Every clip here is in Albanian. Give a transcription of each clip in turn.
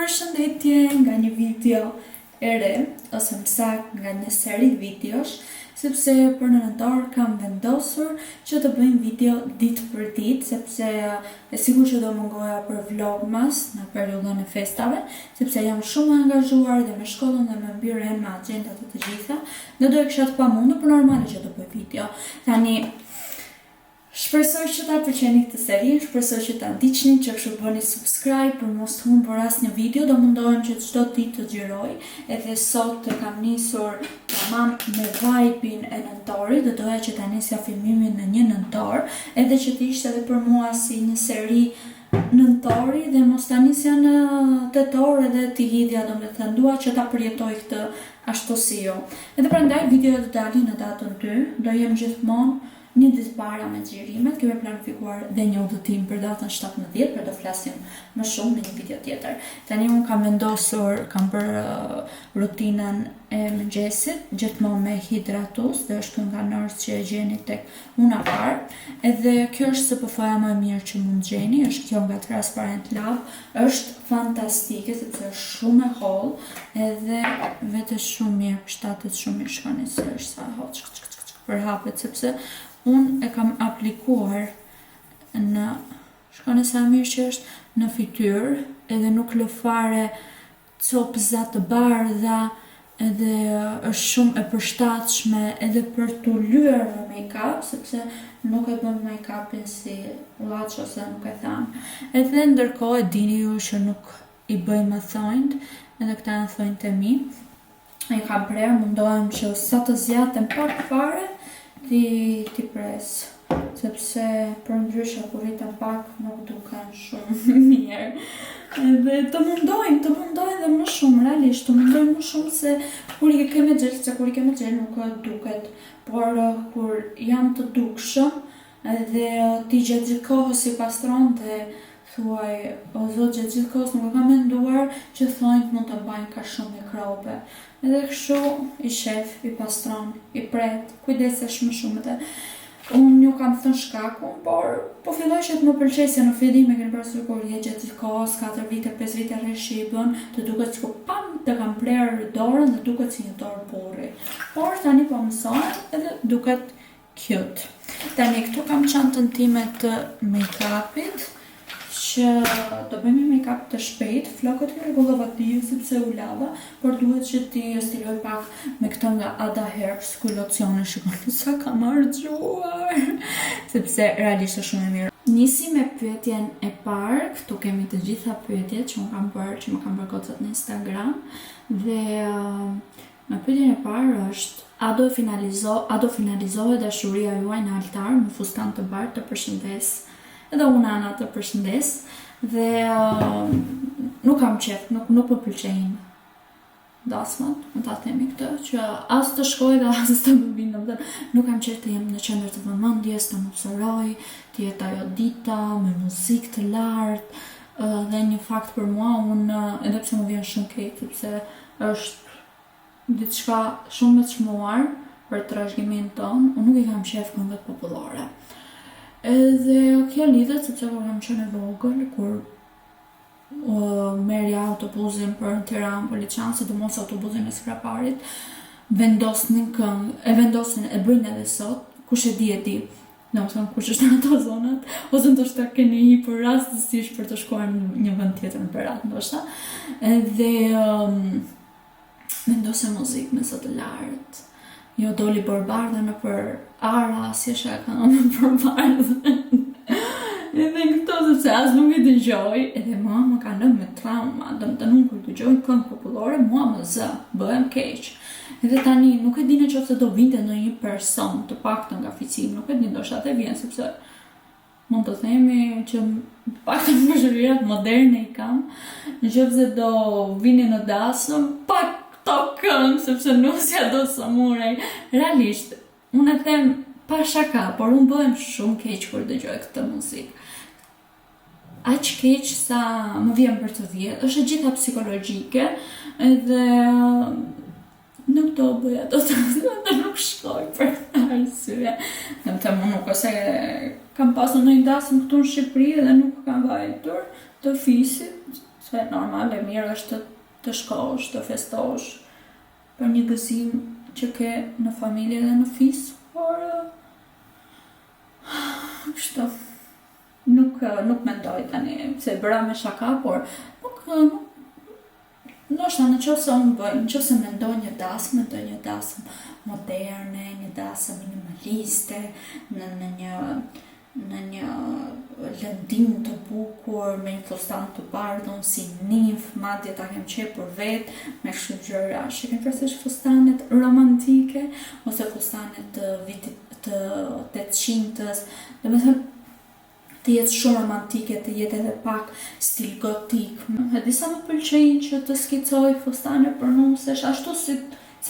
Përshëndetje nga një video e re, ose më saktë nga një seri videosh, sepse për në nëntor kam vendosur që të bëjmë video ditë për ditë, sepse e sigur që do mungoja për vlogmas në periudhën e festave, sepse jam shumë angazhuar dhe me shkollën dhe me mbyrën me agjendat e të gjitha, dhe do e kisha të pamundur, për normale që të bëj video. Tani, shpresoj që ta pëlqeni këtë seri, shpresoj që ta ndiqni, që kështu bëni subscribe për mos të humbur asnjë video, do mundohem që çdo ditë të xhiroj. Edhe sot e kam nisur tamam me vibe-in e nëntorit, dhe doja që ta nisja filmimin në një nëntor, edhe që të ishte edhe për mua si një seri nëntori dhe mos ta nisja në tetor edhe t'i hidhja, domethënë dua që ta përjetoj këtë ashtu si ju. Edhe prandaj videoja do dalin në datën 2, do jem gjithmonë një ditë para me xhirimet, kemi planifikuar dhe një udhëtim për datën 17, për do flasim më shumë në një video tjetër. Tani unë kam vendosur, kam bërë rutinën e mëngjesit, gjithmonë me hidratus, dhe është nga nërës që e gjeni tek Unapar, edhe kjo është SPF-ja më e mirë që mund gjeni, është kjo nga Transparent Lab, është fantastike, sepse është shumë e hollë, edhe vetë shumë mirë, shtatet shumë mirë shkoni se është sa hollë, për hapet, sepse unë e kam aplikuar në, shkone sa mirë që është në fytyrë, edhe nuk lë fare copëza të bardha, edhe është shumë e përshtatshme edhe për të lyer në make-up, sepse nuk e bëm make-upin si llaç ose nuk e tham. Edhe ndërkohë e dini ju që nuk i bëj më thonjt, edhe këta janë thonjt e mi. E kam prerë, mundohem që sa të zjatem pak fare, ti pres, sepse për ndryshe kur rritem pak nuk duken shumë mirë. Edhe të mundojnë dhe më shumë, realisht, të mundojnë më shumë se kur i ke me gjel, se kur i ke me gjel nuk duket, por kur jam të dukshëm, edhe ti gjatë gjithë kohës i pastron dhe thuaj, o zot, gjatë gjithë kohës nuk e kam menduar që thonjt mund të bajnë ka shumë mikrobe. Edhe kështu i shef, i pastron, i pret, kujdesesh më shumë dhe unë ju kam thënë shkakun, por po filloj që të më pëlqej se në fillim e keni parasysh kur je gjatë gjithë kohës, 4 vite, 5 vite rreshi i bën, të duket sikur pam të kam prerë dorën dhe duket si një dorë burri. Por tani po mësohem edhe duket cute. Tani këtu kam çantën time të make-upit, që do bëjmë make-up të shpejt, flokët i rregullova ti sepse u lava, por duhet që ti stiloj pak me këtë nga Ada Herbs, ku locione shikoni sa kam harxuar, sepse realisht është shumë e mirë. Nisi me pyetjen e parë, këtu kemi të gjitha pyetjet që më kam bërë gocat në Instagram, dhe me pyetjen e parë është a do finalizohet dashuria juaj në altar me fustan të bardhë, të përshëndes. Edhe unë ana të përshëndes, dhe nuk kam qef, nuk më pëlqejnë dasmat, më ta themi këtë, që as të shkoj dhe as të më bindëm, dhe nuk kam qef të jem në qendër të vëmendjes, të më observoj, të jetë ajo dita, me muzikë të lartë, dhe një fakt për mua, unë, edhe pse më vjen shumë keq, sepse është diçka shumë të çmuar për trashëgimin ton, unë nuk i kam qef këngët popullore. Edhe kjo lidhet sepse kur kam qenë e vogël, kur merja autobusin për në Tiranë, për Liçan, sidomos autobusin e Skraparit, vendosin këngë, e bëjnë edhe sot, kush e di, domethënë kush është në ato zonat, ose ndoshta keni hi për rastësisht për të shkuar në një vend tjetër në Berat, ndoshta, edhe vendosin muzikë me sa të lartë. Jo doli Borbardha në për ara, si është e kanë në Borbardha. Edhe këto sepse as nuk i dëgjoj, edhe mua më ka lënë me trauma, domethënë unë kur dëgjoj këngë popullore, mua më zë, bëhem keq. Edhe tani nuk e di nëse do vinte ndonjë person, të paktën nga Fiqi, nuk e di, ndoshta atë vjen sepse mund të themi që paktën mëshirirat moderne i kam, nëse do vini në dasëm, pak këngë, sepse nusja do së murej. Realisht, unë e them pa shaka, por unë bëhem shumë keq kur dëgjoj këtë muzikë. Aq keq sa më vjen për të vjetë, është e gjitha psikologjike, edhe nuk do bëja do të nuk shkoj për këtë arsye. Në të më nuk ose kam pasur në një dasëm këtu në Shqipëri edhe nuk kam vajtur të fisit, se normal e mirë është të shkosh, të festosh për një gëzim që ke në familje dhe në fis, por kështu nuk mendoj tani se bëra me shaka, por nuk ndoshta në qoftë se unë bëj, në qoftë se mendoj një dasmë moderne, një dasmë minimaliste, në një lëndim të bukur, me një fustan të bardhun si nimf, madje ta kem qepur vetë, me shëgjëra, që kem përsesh fustanet romantike, ose fustanet të vitit të 800-ës, dhe me thënë, të jetë shumë romantike, të jetë edhe pak stil gotik. E disa më pëlqejnë që të skicoj fustane për nusesh, ashtu si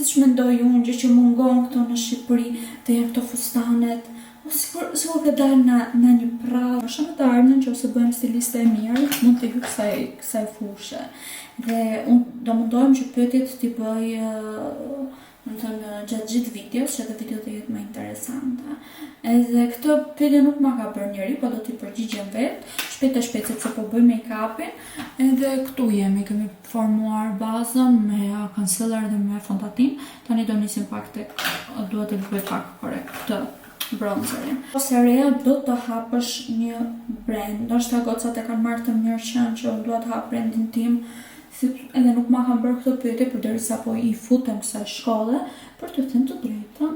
që mendoj unë, gjë që mungon këtu në Shqipëri, të jenë këto fustanet, sikur ke dalë në një prave. Për shumë të ardhën që ose bëjmë stiliste e mirë, mund të hyj kësaj fushe. Dhe unë do mundohem që pyetjet t'i bëj gjatë gjithë videos, që edhe video të jetë më interesante. Edhe këtë pyetje nuk ma ka bërë njeri, po do t'i përgjigjem vetë, shpejt sepse po bëj make-upin, edhe këtu kemi formuar bazën me concealer dhe me fontatin. Tani do nisim pak duhet të bëj pak korrekt këtë bronzerin. Ose reja do të hapësh një brand, ndoshta gocat e kanë marrë të mirë qenë që unë duhet hap brandin tim, edhe nuk ma kam bërë këtë pyetje përderisa po i futem kësaj shkolle, për të thënë të drejtën,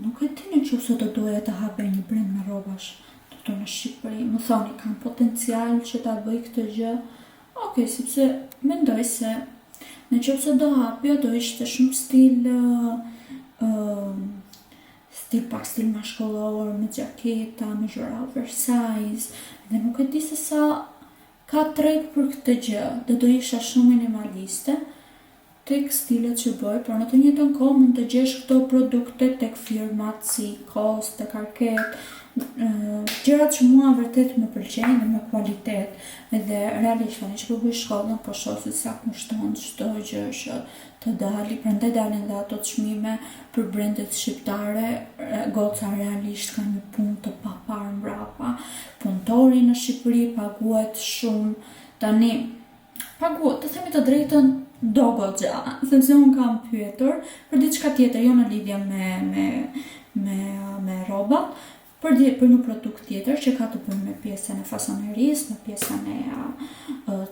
nuk e di në qoftë se do doja të hapja një brand me rrobash këtu në Shqipëri. Më thoni, kam potencial që ta bëj këtë gjë? Okej, sepse mendoj se në qoftë se do hapja, do ishte shumë stil mashkullor, me gjaketa, me gjëra oversize, dhe nuk e di se sa ka treg për këtë gjë, dhe do isha shumë minimaliste tek stilet që bëj, por në të njëjtën kohë mund të gjesh këto produkte tek firmat si COS, tek Arket, gjërat që mua vërtet më pëlqejnë dhe me kualitet, edhe realisht tani që po bëj shkollën, po shoh se sa kushton çdo gjë që të dali, prandaj dalin dhe ato çmime për brendet shqiptare, goca realisht ka një punë të paparë mbrapa. Punëtori në Shqipëri paguhet shumë, tani paguhet, të themi të drejtën, do goxha, sepse unë kam pyetur për diçka tjetër, jo në lidhje me rrobat, për një produkt tjetër që ka të bëjë me pjesën e fasonerisë, me pjesën e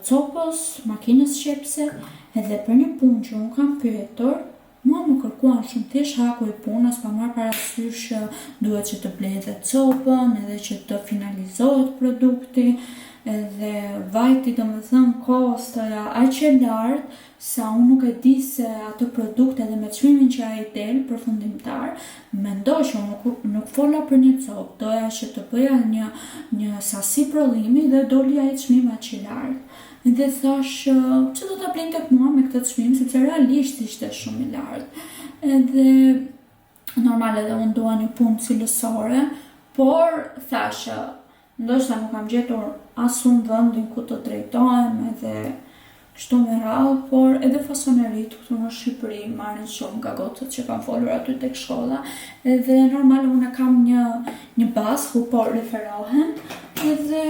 copës, makinës qepse, edhe për një punë që unë kam pyetur, mua më kërkuan shumë thjesht haku i punës, pa marrë parasysh duhet që të bledhet copën, edhe që të finalizohet produkti, edhe vajti domethënë kostoja aq e lartë sa unë nuk e di se ato produkte edhe me çmimin që ai del përfundimtar, mendoj që nuk fola për një copë, doja që të bëja një sasi prodhimi dhe doli ai çmim aq i lartë. Dhe thash që do ta blej tek mua me këtë çmim, sepse realisht ishte shumë i lartë. Edhe normal edhe unë dua një punë cilësore, por thash ndoshta nuk kam gjetur asun vendin ku të drejtohem, edhe kështu me radhë, por edhe fasonerit këtu në Shqipëri marrin shumë nga gocat që kanë folur aty tek shkolla, edhe normal unë kam një bazë ku po referohen, edhe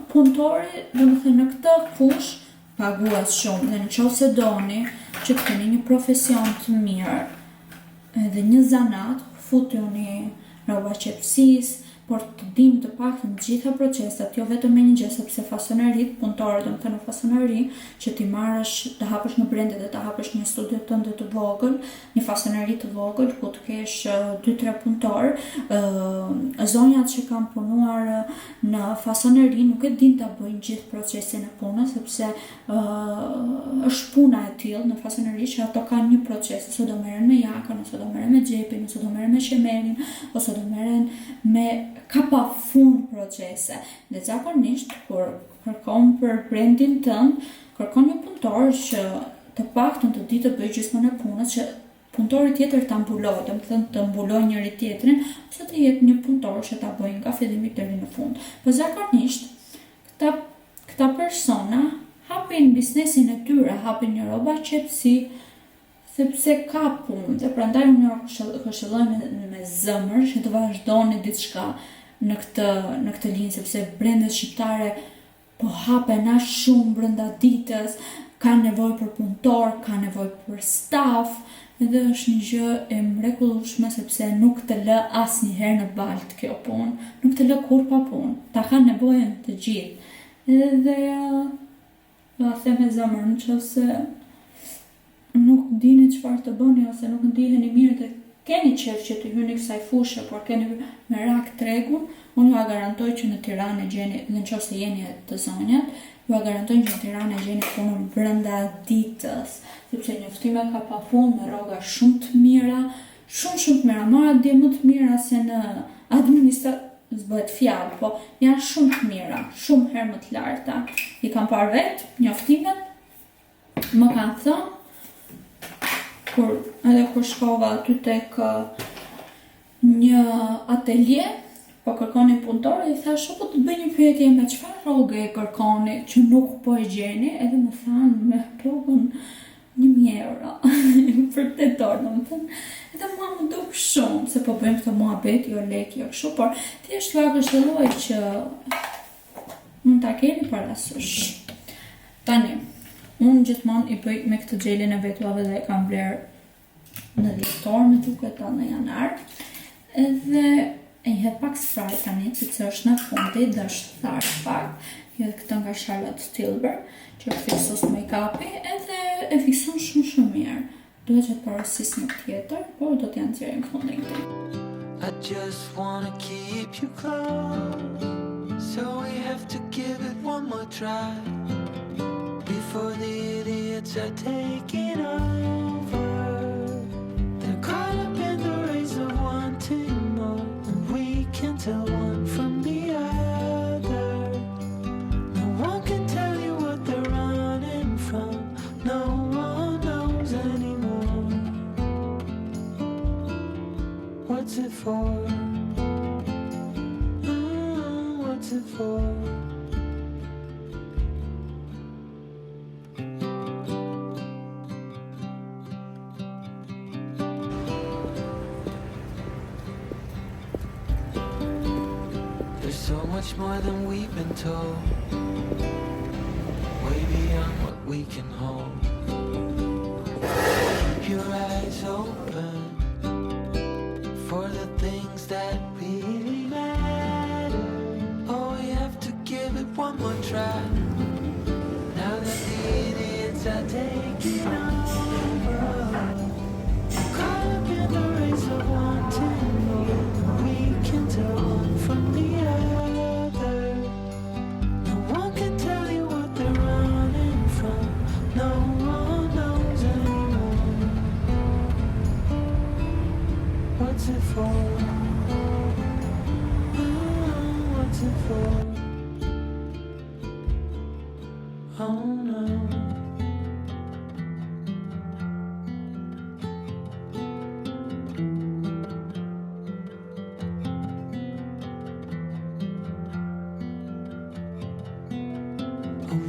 punëtori, domethënë në këtë fush paguhet shumë, dhe nëse doni që të keni një profesion të mirë, edhe një zanat, futuni rroba qepësisë, por të dim të paktën të gjitha proceset, jo vetëm me një gjë, sepse fasonerit, punëtorë do të thënë fasoneri, që ti marrësh, të hapësh një brend dhe të hapësh një studio tënde të vogël, një fasoneri të vogël, ku të kesh 2-3 punëtorë, zonjat që kanë punuar në fasoneri nuk e din ta bëjnë gjithë procesin e punës, sepse është puna e tillë në fasoneri që ato kanë një proces, ose do merren me jakën, ose do merren me xhepin, ose do merren me shemerin, ose do merren me ka pa fund procese. Dhe zakonisht, kur kërkon për brandin tënd, kërkon një punëtor që të paktën të di të bëjë gjysmën e punës, që punëtori tjetër ta mbulojë, domethënë të mbulojë njëri tjetrin, ose të jetë një punëtor që ta bëjë nga fillimi deri në fund. Po zakonisht, këta persona hapin biznesin e tyre, hapin një rroba qepësi, sepse ka punë, dhe prandaj unë këshilloj me zëmër që të vazhdoni diçka në këtë linjë, sepse brendet shqiptare po hapen aq shumë brenda ditës, ka nevojë për punëtor, ka nevojë për staf, edhe është një gjë e mrekullueshme sepse nuk të lë asnjëherë në baltë kjo punë, nuk të lë kur pa punë, ta kanë nevojën të gjithë. Edhe do a them me zemër, nëse nuk dini çfarë të bëni ose nuk ndiheni mirë dhe keni qef që të hyni kësaj fushë, por keni merak tregun, unë ju garantoj që në Tiranë gjeni, dhe nëse jeni të zonjat, ju garantoj që në Tiranë gjeni punën brenda ditës, sepse njoftime ka pa punë me rroga shumë të mira, shumë të mira, marrë dje më të mira se në s'bëhet fjalë, po janë shumë të mira, shumë herë më të larta. I kam parë vetë njoftimet, më kanë thënë, kur shkova aty tek një atelje, po kërkonin punëtore, i thash, po të bëj një pyetje, me çfarë rroge e kërkoni që nuk po e gjeni, edhe më thanë me rrogën 1.000 euro për 8 orë, domethënë. Edhe mua më duk shumë, se po bëjmë këtë muhabet, jo lek, jo kështu, por thjesht ka këshilloj që mund ta keni parasysh. Tani, unë gjithmonë i bëj me këtë gjelin e vetuave dhe kam bler në dhjetor, me duket në janar. Edhe e një pak spray tani, sepse është në fundi, dhe është tharë pak. Jo këtë nga Charlotte Tilbury, që është fiksos make-upi, edhe e fikson shumë mirë. Duhet që të parasis në tjetër, por do t'janë tjerë në fundin këti. I just wanna keep you close, so we have to give it one more try, before the idiots are taking over. They're caught up in the race of wanting more, and we can't tell one from the other. No one can tell you what they're running from, no one knows anymore. What's it for? What's it for? There's so much more than we've been told, way beyond what we can hold. Keep your eyes open for the things that really matter. Oh, we have to give it one more try, now that the idiots are taking over. Caught up in the race of wanting more, we can tell one from the other. No one can tell you what they're running from, no one knows anymore. What's it for? What's it for? Oh no.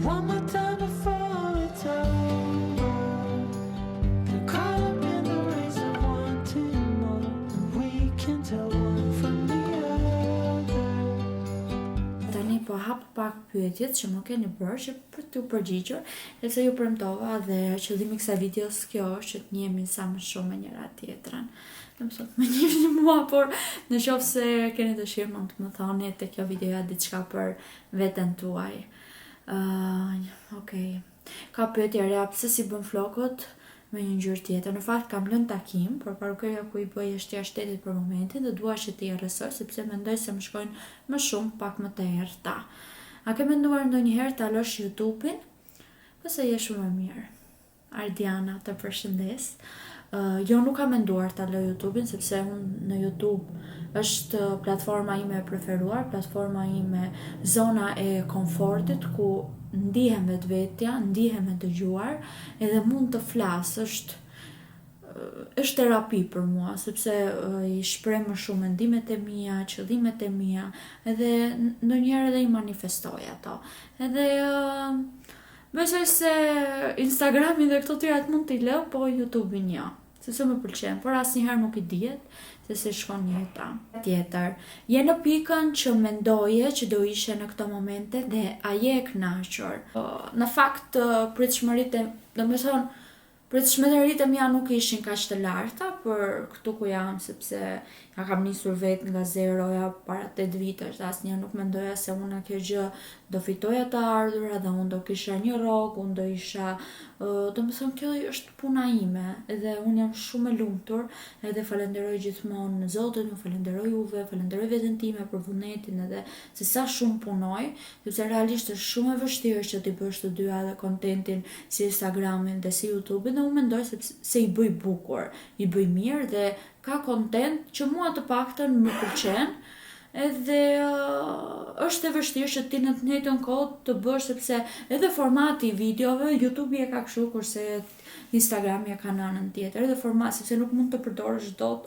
One more time before it's over. They're caught up in the race of wanting more, and we can tell one from the other. Tani po hap pak pyetjet që më keni bërë që për t'u përgjigjur, sepse ju premtova dhe qëllimi i kësaj videos kjo është që të njihemi sa më shumë me njëra tjetrën. Më thot më njihni mua, por në qoftë se keni dëshirë mund të më thoni te kjo videoja diçka për veten tuaj. Okej. Ka pyetje reja, pse si bën flokët me një ngjyrë tjetër. Në fakt kam lënë takim, por parukëria ku i bëj është jashtë shtetit për momentin dhe dua që t'i rrësoj sepse mendoj se më shkojnë më shumë pak më të errta. A ke menduar ndonjëherë ta lësh YouTube-in? Pse je shumë e mirë. Ardiana, të përshëndes. Jo, nuk kam menduar ta lë YouTube-in sepse unë në YouTube është platforma ime e preferuar, platforma ime, zona e komfortit ku ndihem vetvetja, ndihem e dëgjuar, edhe mund të flas, është terapi për mua, sepse i shpreh më shumë mendimet e mia, qëllimet e mia, edhe ndonjëherë edhe i manifestoj ato. Edhe besoj se Instagramin dhe këto tjerat mund t'i lë, po YouTube-in jo. sepse më pëlqen, por asnjëherë nuk i dihet se si shkon jeta. Tjetër, je në pikën që mendoje që do ishe në këto momente dhe a je e kënaqur. Në fakt, pritshmëritë e mia nuk ishin kaq të larta për këtu ku jam, sepse ja kam nisur vetë nga zeroja para 8 vitesh, dhe asnjëherë nuk mendoja se unë kjo gjë do fitoja të ardhurat dhe unë do kisha një rrogë, unë do isha, kjo është puna ime, edhe unë jam shumë e lumtur, edhe falenderoj gjithmonë Zotin, ju falenderoj juve, falenderoj veten time për vullnetin edhe se sa shumë punoj, sepse realisht është shumë e vështirë që ti bësh të dyja edhe kontentin si Instagramin dhe si YouTube-in, dhe unë mendoj se i bëj bukur, i bëj mirë dhe ka kontent që mua të paktën më pëlqen, edhe është e vështirë që ti në të njëjtën kohë të bësh, sepse edhe formati i videove YouTube-i e ka kështu, kurse Instagrami e ka në anën tjetër, edhe formati, sepse nuk mund të përdorësh dot,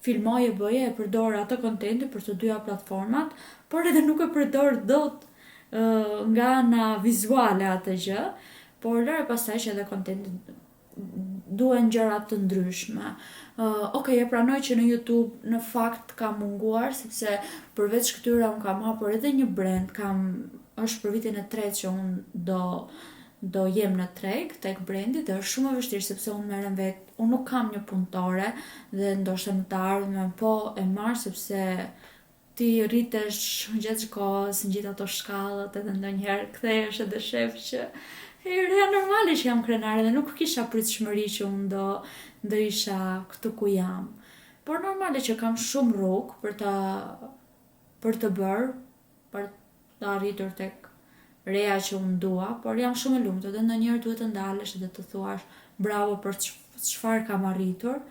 filmoje, bëje, e përdor atë kontentin për të dyja platformat, por edhe nuk e përdor dot nga ana vizuale atë gjë, por lërë pastaj që edhe kontentin duhen gjëra të ndryshme. E pranoj që në YouTube në fakt ka munguar, sepse përveç këtyre unë kam hapur edhe një brand, është për vitin e 3 që unë do jem në treg tek brandi, dhe është shumë e vështirë sepse unë merrem vetë, unë nuk kam një punëtore dhe ndoshta në të ardhmen po e marr, sepse ti rritesh gjatë kohës në gjithë ato shkallët, edhe ndonjëherë kthehesh edhe shef që reja normale që jam krenare dhe nuk kisha pritshmëri që unë do isha këtu ku jam. Por normale që kam shumë rrugë për të bërë, për të arritur tek reja që unë dua, por jam shumë e lumtur dhe ndonjëherë duhet të ndalesh dhe të thuash bravo për çfarë kam arritur,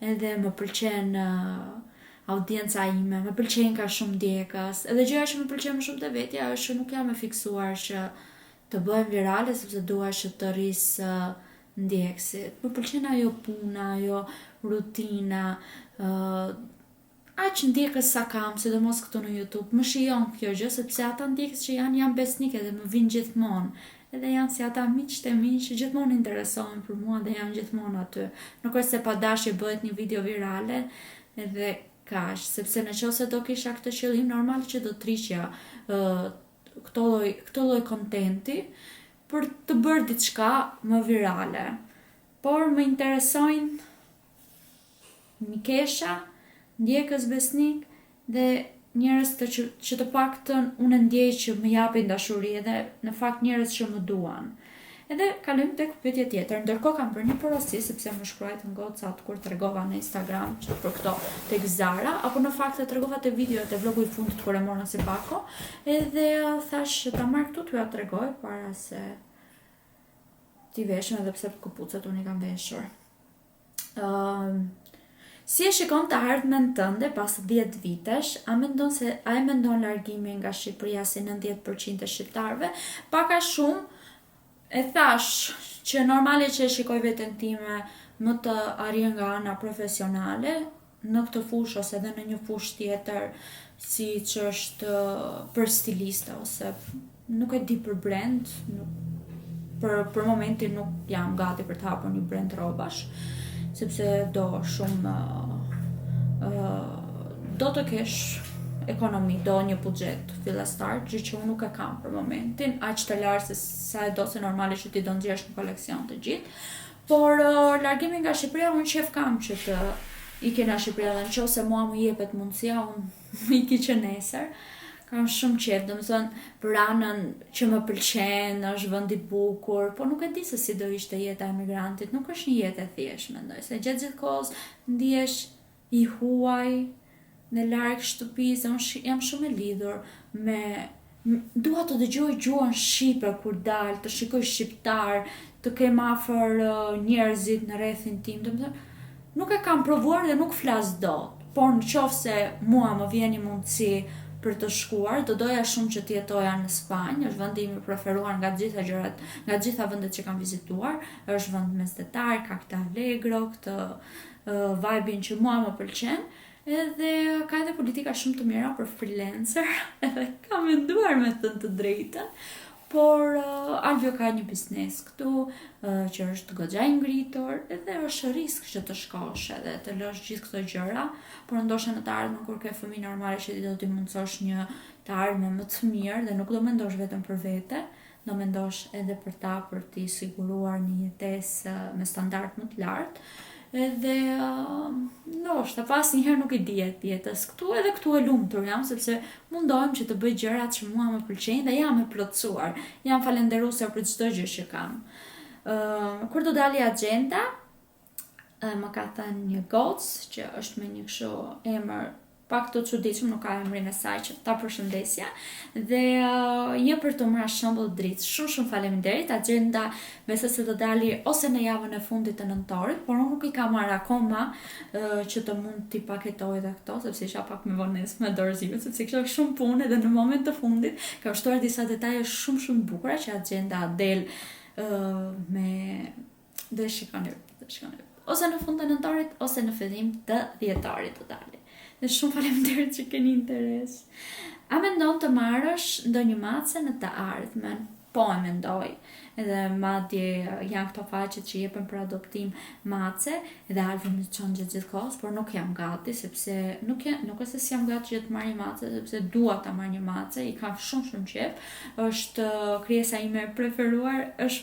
edhe më pëlqen audienca ime, më pëlqen ka shumë ndjekës, edhe gjëja që më pëlqen më shumë te vetja është që nuk jam e fiksuar që të bëhem virale, sepse dua që të rris ndjekësit. Më pëlqen ajo puna, ajo rutina, aq ndjekës sa kam, sidomos këtu në YouTube, më shijon kjo gjë, sepse ata ndjekës që janë besnike dhe më vinë gjithmonë. Edhe janë si ata miqtë e mi që gjithmonë interesohen për mua dhe janë gjithmonë aty. Nuk është se pa dashje bëhet një video virale, edhe kaq, sepse nëse do kisha këtë qëllim, normal që do të rriqja këto lloj kontenti për të bërë diçka më virale. Por më interesojnë mikesha, ndjekës besnik dhe njerëz që të paktën unë ndjej që më japin dashuri, edhe në fakt njerëz që më duan. Edhe kalojmë tek pyetje tjetër. Ndërkohë kam bërë një porosi, sepse më shkruajtën gocat kur tregova në Instagram që për këto tek Zara, apo në fakt e tregova te videot e vlogu i fundit kur e morën si pako, edhe thash ta marr këtu t'ju ja tregoj para se ti veshën, edhe pse këpucët unë i kam veshur. Si e shikon të ardhmen tënde pas 10 vitesh? A e mendon largimin nga Shqipëria si 90% e shqiptarëve? Pak a shumë e thash që normale që e shikoj veten time më të arrijë nga ana profesionale në këtë fushë ose edhe në një fushë tjetër, siç është për stiliste ose nuk e di për brand, për momentin nuk jam gati për të hapur një brand rrobash, sepse do shumë do të kesh ekonomi, do një buxhet fillestar, gjë që unë nuk e kam për momentin, aq të lartë se sa e do se normale që ti do nxjerrësh një koleksion të gjithë. Por largimi nga Shqipëria unë qef kam që të iki nga Shqipëria, dhe nëse mua më jepet mundësia, unë iki që nesër. Kam shumë qef, domethënë për anën që më pëlqen, është vend i bukur, po nuk e di se si do ishte jeta e emigrantit, nuk është një jetë e thjeshtë, mendoj, se gjatë gjithë kohës ndihesh i huaj në larg shtëpisë, unë jam shumë e lidhur dua të dëgjoj gjuhën shqipe kur dal, të shikoj shqiptar, të kem afër njerëzit në rrethin tim, domethënë nuk e kam provuar dhe nuk flas dot, por nëse mua më vjen një mundësi për të shkuar, do doja shumë që të jetoja në Spanjë, është vendi im i preferuar nga të gjitha gjërat, nga të gjitha vendet që kam vizituar, është vend mesdhetar, ka këtë allegro, këtë vibe-in që mua më pëlqen. Edhe ka edhe politika shumë të mira për freelancer, edhe kam menduar me të drejtën, por Alvio ka një biznes këtu që është goxha i ngritur edhe është risk që të shkosh edhe të lësh gjithë këto gjëra, por ndoshta në të ardhmen kur ke fëmijë normale që ti do t'i mundsosh një të ardhme më të mirë dhe nuk do mendosh vetëm për vete, do mendosh edhe për ta, për t'i siguruar një jetesë me standard më të lartë. Edhe ndoshta pas njëherë nuk i dihet jetës këtu, edhe këtu e lumtur jam sepse mundohem që të bëj gjërat që mua më pëlqejnë dhe jam e plotësuar. Jam falenderuese për çdo gjë që kam. Kur do dali agenda, më ka thënë një gocë që është me një kështu emër pak të çuditshëm, nuk ka emrin e saj që ta përshëndesja dhe një për të marrë shembull dritë. Shumë faleminderit. Agenda besoj se do dali ose në javën e fundit të nëntorit, por unë nuk i kam marrë akoma që të mund t'i paketoj dhe këto, sepse isha pak me vonesë me dorëzime, sepse kisha shumë punë dhe në moment të fundit kam shtuar disa detaje shumë bukura që agenda del me dhe shikoni. Ose në fund të nëntorit ose në fillim të dhjetorit të dali. Dhe shumë faleminderit që keni interes. A mendon të marrësh ndonjë mace në të ardhmen? Po e mendoj. Edhe madje janë këto faqet që jepen për adoptim mace, edhe Alvin më çon gjithkohës, por nuk jam gati sepse nuk është se jam gati që të marr një mace, sepse dua ta marr një mace, i kam shumë qejf. Është krijesa ime e preferuar,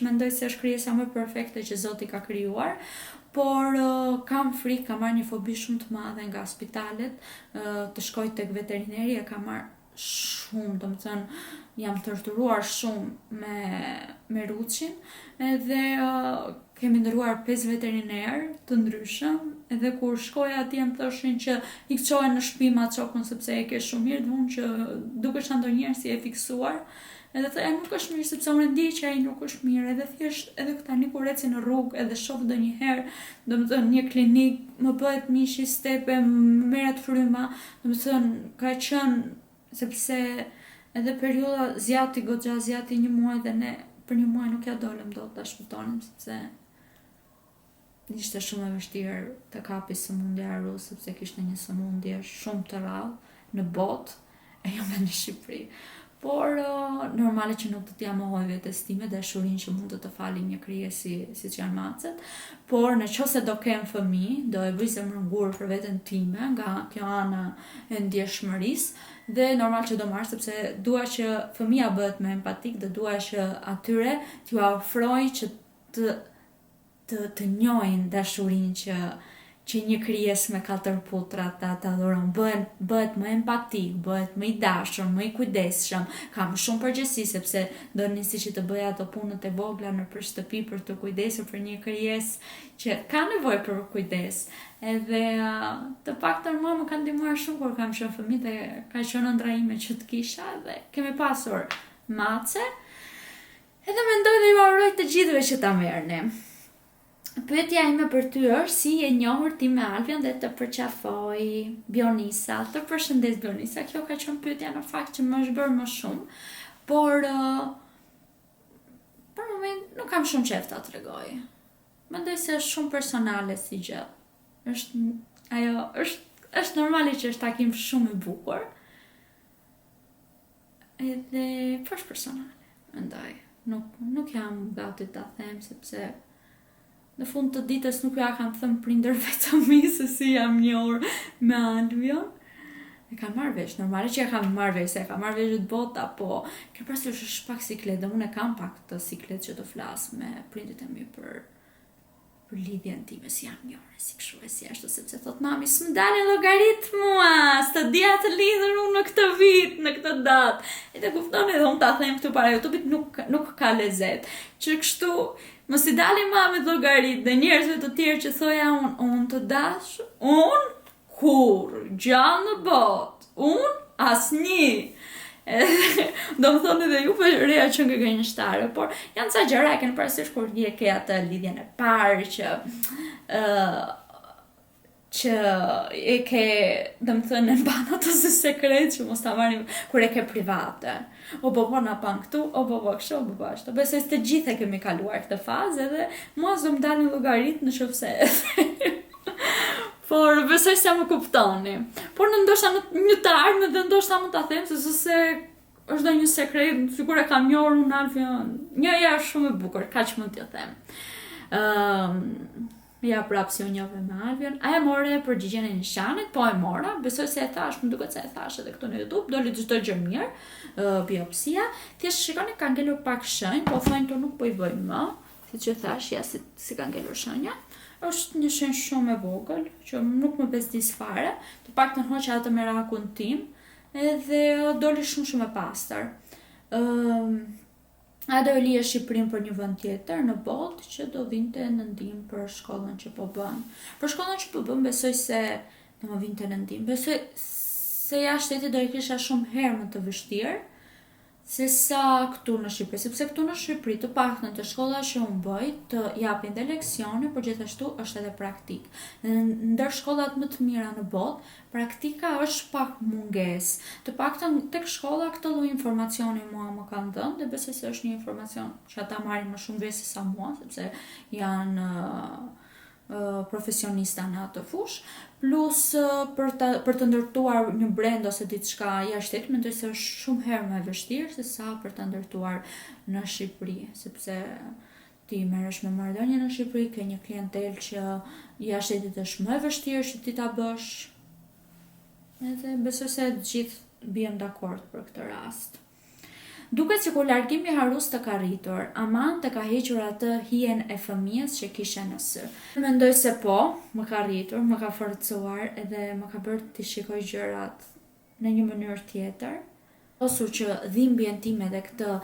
mendoj se është krijesa më perfekte që Zoti ka krijuar. Por kam frikë, kam marrë një fobi shumë të madhe nga spitalet, të shkoj tek veterineri, e kam marrë shumë, do të thënë, jam torturuar shumë me Ruçin, edhe kemi ndëruar 5 veteriner të ndryshëm, edhe kur shkoja atje më thoshin që i çohen në shtëpi maçokun sepse e ke shumë mirë, dhe unë që dukesh ndonjëherë si e fiksuar. Edhe thoya nuk është mirë sepse unë ndi që ai nuk është mirë, edhe thjesht edhe tani kur eci në rrugë edhe shoh ndonjëherë, domethënë një klinik, më bëhet mishi stepe, më merret fryma, domethënë ka qenë sepse edhe perioda goxha zjati 1 muaj dhe ne për 1 muaj nuk ja dolëm dot ta shpëtonim sepse ishte shumë e vështirë të kapi sëmundja e Rus sepse kishte një sëmundje shumë të rrallë në botë e jo me në Shqipëri. Por normale që nuk të t'ja mohoj vetestime dhe dashurin që mund të fali një krije si që janë macet, por në qoftë se do kem fëmijë, do e bëj zemrën gur për veten time nga kjo ana e ndjeshmërisë dhe normal që do marr sepse dua që fëmia bëhet më empatik dhe dua që atyre t'ju ofroj që të njohin dashurinë që një krijes me 4 putra ta adhuron, bëhet më empatik, bëhet më i dashur, më i kujdesshëm, ka më shumë përgjegjësi sepse do nisi që të bëj ato punët e vogla nëpër shtëpi për të kujdesur për një krijes që ka nevojë për kujdes. Edhe të paktën mua më ka ndihmuar shumë kur kam qenë fëmijë dhe ka qenë ëndra ime që të kisha dhe kemi pasur mace. Edhe mendoj dhe ju uroj të gjithëve që ta merrni. Pyetja ime për ty është si e njohur ti me Alvion dhe të përqafoj Bionisa. Të përshëndes Bionisa, kjo ka qenë pyetja në fakt që më është bërë më shumë, por për moment nuk kam shumë qejf ta tregoj. Mendoj se është shumë personale si gjë. Është normale që është takim shumë i bukur. Edhe është personale, mendoj. Nuk jam gati ta them sepse në fund të ditës nuk ja kam thënë prindërve të mi se si jam njohur me Alvion. E kam marrë vesh, normale që e kam marrë vesh, se e kam marrë vesh të bota, po kjo parasysh është pak siklet dhe unë e kam pak të siklet që të flas me prindit e mi për lidhjen time, si jam njohur, si kështu e si ashtu, sepse thot mami, s'më dalin llogarit mua, s'të dija të lidhur unë në këtë vit, në këtë datë. Edhe kupton edhe unë ta them këtu para YouTube-it nuk ka lezet. Që kështu mos i dalin mamit llogarit dhe njerëzve të tjerë që thoja unë të dash, unë kur gjallë në botë, unë asnjë. Do më thonë edhe ju për reja që nga gënjeshtare, por janë ca gjëra e keni parasysh kur je ke atë lidhjen e parë që e ke, do më thënë, e mban ato si sekret që mos ta marrim kur e ke private. O po na pan këtu, o po kështu, o po ashtu. Besoj se të gjithë e kemi kaluar këtë fazë edhe mua s'do më dalin llogarit në qofse por besoj se më kuptoni. Por në ndoshta në një të ardhmen dhe ndoshta mund ta them se është dhe një sekret, sikur e kam njohur unë Alvion. Njëja është shumë e bukur, kaq mund t'ju them. Ja prapë si unë njohve me Alvion. Aja more përgjigjen e nishanit, po e mora. Besoj se e thash, më duket se e thash edhe këtu në YouTube. Doli çdo gjë mirë, biopsia. Thjesht shikoni ka ngelur pak shenjë, po thonë to nuk po i bëjmë më. Siç e thash, ja si ka ngelur shenja. Është një shenjë shumë e vogël, që nuk më bezdis fare. Të paktën hoqa atë merakun tim, edhe doli shumë e pastër. A do li e Shqipërinë për një vend tjetër në botë që do vinte në ndihmë për shkollën që po bën. Për shkollën që po bën besoj se do më vinte në ndihmë. Besoj se jashtë shtetit do i kisha shumë herë më të vështirë se sa këtu në Shqipëri, sepse këtu në Shqipëri të paktën të shkolla që unë bëj të japin dhe leksione, por gjithashtu është edhe praktik. Ndër shkollat më të mira në botë, praktika është pak mungesë. Të paktën tek shkolla këtë lloj informacioni mua më kanë dhënë dhe besoj se është një informacion që ata marrin më shumë vesh se sa mua, sepse janë profesionista në atë fushë, plus për të ndërtuar një brand ose diçka jashtë shtetit, mendoj se është shumë herë më e vështirë se sa për të ndërtuar në Shqipëri, sepse ti merresh me marrëdhënie në Shqipëri, ke një klientel që jashtë shtetit është më e vështirë që ti ta bësh. Edhe besoj se të gjithë bien dakord për këtë rast. Duket sikur largimi harus të ka rritur, aman të ka hequr atë hijen e fëmijës që kishe në sy. Mendoj se po, më ka rritur, më ka forcuar edhe më ka bërë të shikoj gjërat në një mënyrë tjetër. Osur që dhimbjen time dhe këtë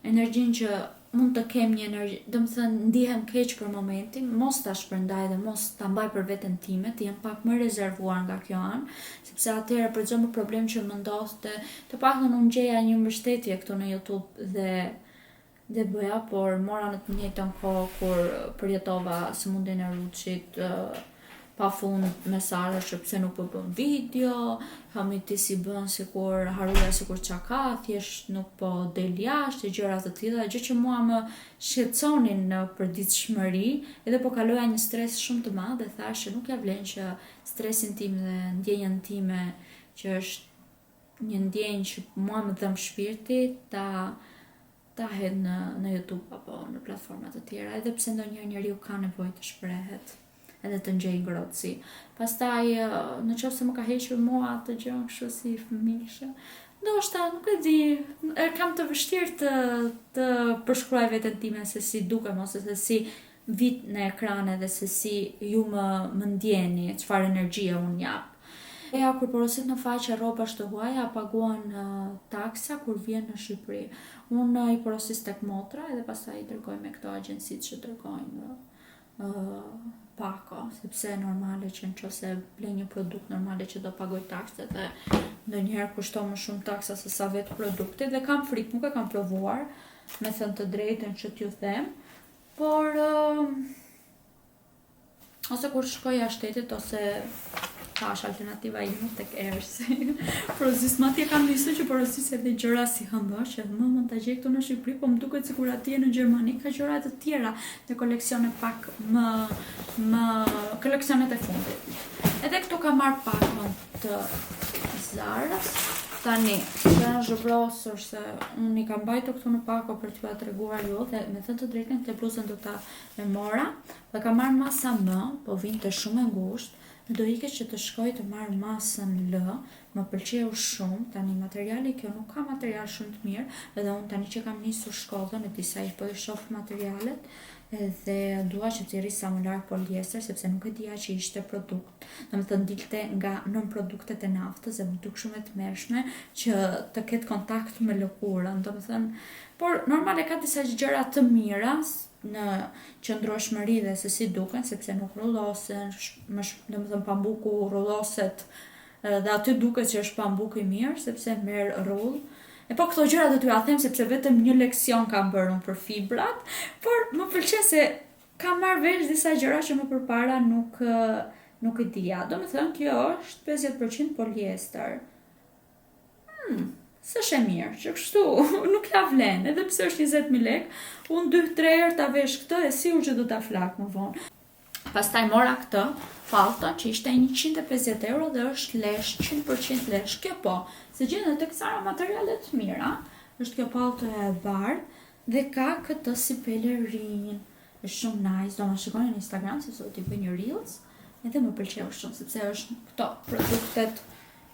energjinë që mund të kem një energji, domethënë ndihem keq për momentin, mos ta shpërndaj dhe mos ta mbaj për veten time, të jem pak më rezervuar nga kjo anë, sepse atëherë për çdo problem që më ndodhte, të paktën unë gjeja një mbështetje këtu në YouTube dhe bëja, por mora në të njëjtën kohë kur përjetova sëmundjen e Ruçit, pafund mesazhe që pse nuk po bën video, hamiti si bën sikur haruja sikur çka ka, thjesht nuk po del jashtë, gjëra të tilla, gjë që mua më shqetësonin në përditshmëri, edhe po kaloja një stres shumë të madh dhe thash që nuk ja vlen që stresin tim dhe ndjenjën time që është një ndjenjë që mua më dhëm shpirti ta hedh në YouTube apo në platforma të tjera, edhe pse ndonjëherë njeriu ka nevojë të shprehet edhe të ngjej ngrohtësi. Pastaj në qoftë se më ka hequr mua atë gjë kështu si fëmijëshe, ndoshta nuk e di, kam të vështirë të përshkruaj veten time se si dukem ose se si vit në ekrane dhe se si ju më ndjeni, çfarë energjie unë jap. Ja, kur porosit në faqe rrobash të huaja, paguan taksa kur vjen në Shqipëri. Unë i porosis tek motra edhe pastaj i dërgoj me këto agjencitë që dërgojnë pako, sepse normale që nëse blej një produkt normale që do pagoj taksat dhe ndonjëherë kushton më shumë taksa se sa vetë produkti dhe kam frikë, nuk e kam provuar, me thënë të drejtën që t'ju them, por ose kur shkoj jashtë shtetit ose tash alternativa ime tek Ersi. Porosis matje kam nisur që porosis edhe gjëra si hëmbësh, edhe më mund ta gjej këtu në Shqipëri, po më duket sikur atje në Gjermani ka gjëra të tjera dhe koleksione pak më koleksionet e fundit. Edhe këtu ka marr pak më të Zarës. Tani, që janë zhëbrosur se unë i kam bajtur këtu në pako për t'ju treguar ju dhe me thënë të drejtën këtë bluzën do ta e mora dhe ka marrë masa M, po vinte shumë e ngushtë. Do ike që të shkoj të marrë masën L, më pëlqeu shumë, tani materiali kjo nuk ka material shumë të mirë, edhe unë tani që kam nisur shkollën e disa po i shoh materialet, dhe dua që t'i rri sa më larg poliester, sepse nuk e dija që ishte produkt. Domethënë dilte nga nën produktet e naftës dhe më duk shumë e tmerrshme që të ketë kontakt me lëkurën, domethënë, por normale ka disa gjëra të mira në qëndrueshmëri dhe se si duken, sepse nuk rullosen, domethënë pambuku rulloset dhe aty duket që është pambuk i mirë, sepse merr rull. E po këto gjëra do t'ju a them sepse vetëm një leksion kam bërë unë për fibrat, por më pëlqen se kam marrë vesh disa gjëra që më përpara nuk i dija. Domethënë kjo është 50% poliester. S'është e mirë, që kështu nuk ja vlen, edhe pse është 20.000 lekë, unë 2-3 herë ta vesh këtë e sigur që do ta flak më vonë. Pastaj mora këtë palton që ishte 150 euro dhe është lesh, 100% lesh. Kjo po, se gjende tek Zara materiale të mira, është kjo paltoja e bardhë dhe ka këtë si pelerin. Është shumë nice, do më shikoni në Instagram sepse do t'i bëj një reels, edhe më pëlqeu shumë sepse është këto produktet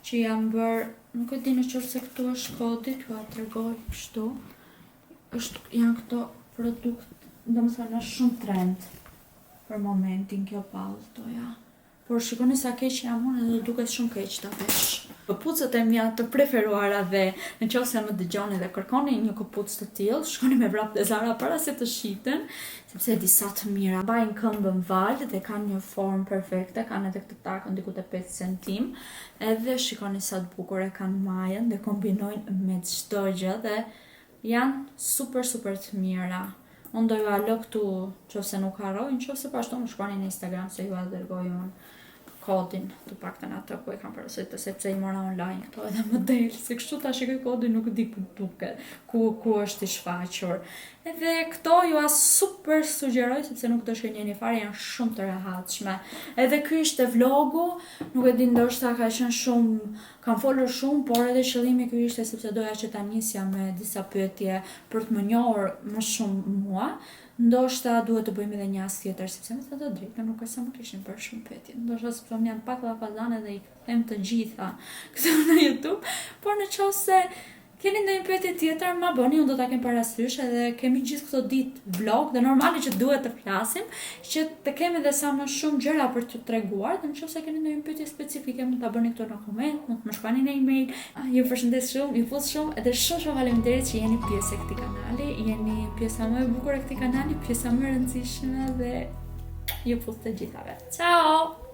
që janë bërë, nuk e di nëse këtu është kodi, t'ju tregoj kështu. Janë këto produkte, domethënë është shumë trend për momentin kjo paltoja. Por shikoni sa keq jam unë dhe duket shumë keq ta vesh. Këpucët e mia të preferuara dhe nëse më dëgjoni dhe kërkoni një këpucë të tillë, shkoni me vrap te Zara para se të shiten, sepse disa të mira mbajnë këmbën val dhe kanë një formë perfekte, kanë edhe këtë takën diku te 5 cm, edhe shikoni sa të bukur e kanë majën dhe kombinojnë me çdo gjë dhe janë super të mira. Unë do ju alo këtu nëse nuk harroj, nëse po ashtu më shkruani në Instagram se ju dërgoj unë kodin, të paktën atë ku e kam parasysh sepse i mora online këto edhe më del, se kështu ta shikoj kodin nuk di ku duket, ku është i shfaqur. Edhe këto ju super sugjeroj sepse nuk do shkënjeni fare, janë shumë të rehatshme. Edhe ky ishte vlogu, nuk e di ndoshta ka qenë shumë, kam folur shumë, por edhe qëllimi ky ishte sepse doja që ta nisja me disa pyetje për të më njohur më shumë mua. Ndoshta duhet të bëjmë edhe një as tjetër, sepse me të drejtën nuk e sa më kishin bërë shumë pyetje. Ndoshta sepse më janë pak lafazane dhe i them të gjitha këtu në YouTube, por nëse keni ndonjë pyetje tjetër, ma bëni, unë do ta kem parasysh, edhe kemi gjithë këto ditë vlog dhe normali që duhet të flasim, që të kemi edhe sa më shumë gjëra për t'ju treguar, dhe nëse keni ndonjë pyetje specifike, mund ta bëni këtu në koment, mund të më shkruani në email. Ju përshëndes shumë, ju fut shumë, edhe shumë faleminderit që jeni pjesë e këtij kanali, jeni pjesa më e bukur e këtij kanali, pjesa më e rëndësishme dhe ju fut të gjithave. Ciao!